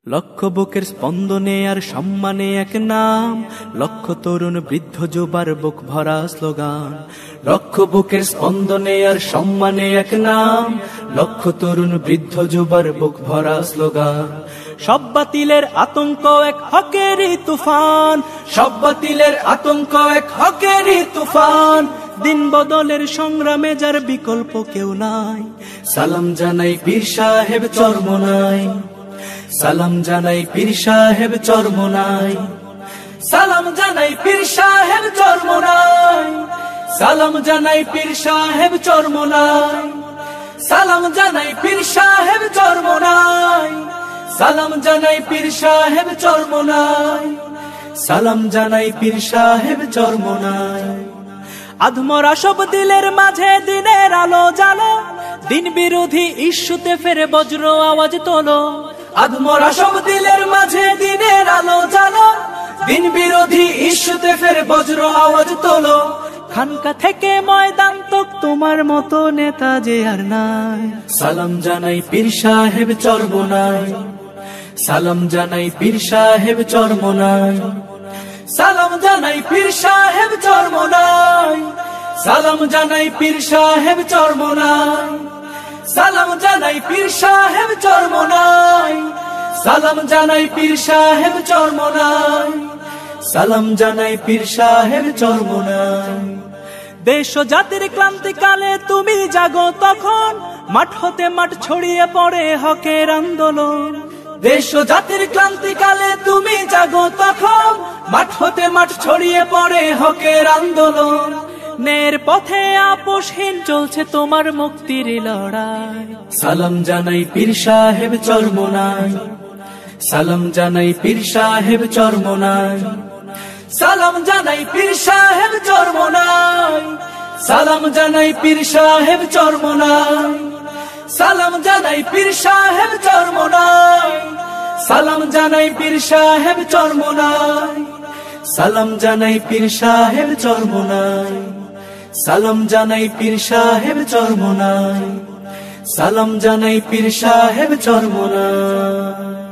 লক্ষ বুকের স্পন্দনে আর সম্মানে এক নাম, লক্ষ তরুণ বৃদ্ধ যুবার বুক ভরা স্লোগান। লক্ষ বুকের স্পন্দনে আর সম্মানে এক নাম, লক্ষ তরুণ বৃদ্ধ যুবার বুক ভরা স্লোগান। সব বাতিলের আতঙ্ক এক হকেরই তুফান, সব বাতিলের আতঙ্ক এক হকেরই তুফান। দিন বদলের সংগ্রামে যার বিকল্প কেউ নাই, সালাম জানাই পীর সাহেব চরমোনাই, সালাম জানাই পীর সাহেব চরমোনাই, সালাম জানাই পীর সাহেব চরমোনাই, সালাম জানাই পীর সাহেব চরমোনাই, সালাম জানাই পীর সাহেব চরমোনাই, সালাম জানাই পীর সাহেব চরমোনাই, সালাম জানাই পীর সাহেব চরমোনাই। আধমরা সব দিলের মাঝে দিনের আলো জ্বালো, দিন বিরোধী ইস্যুতে ফের বজ্র আওয়াজ তোলো। আধমরা সব দিলের মাঝে দিনের আলো জ্বালো, দিন বিরোধী ইস্যুতে ফের বজ্র আওয়াজ তোলো। খানকা থেকে ময়দান তক তোমার মতো নেতা যে আর নাই, সালাম জানাই পীর সাহেব চরমোনাই, সালাম জানাই পীর সাহেব চরমোনাই, সালাম জানাই পীর সাহেব চরমোনাই, সালাম জানাই পীর সাহেব চরমোনাই, সালাম জানাই পীর সাহেব চরমোনাই, সালাম জানাই পীর সাহেব চরমোনাই, সালাম জানাই পীর সাহেব চরমোনাই। দেশ ও জাতির ক্লান্তিকালে তুমি জাগো তখন, মাঠ হতে মাঠ ছড়িয়ে পড়ে হকের আন্দোলন। দেশ ও জাতির ক্লান্তিকালে তুমি জাগো তখন, মাঠ হতে মাঠ ছড়িয়ে পড়ে হকের আন্দোলন। নের পথে আপোষহীন চলছে তোমার মুক্তির লড়াই, সালাম জানাই পীর সাহেব চরমোনাই, সালাম জানাই পীর সাহেব চরমোনাই, সালাম জানাই পীর সাহেব চরমোনাই, সালাম জানাই পীর সাহেব চরমোনাই, সালাম জানাই পীর সাহেব চরমোনাই, সালাম জানাই পীর সাহেব চরমোনাই, সালাম জানাই পীর সাহেব চরমোনাই, সালাম জানাই পীর সাহেব চরমোনাই, সালাম জানাই পীর সাহেব চরমোনাই।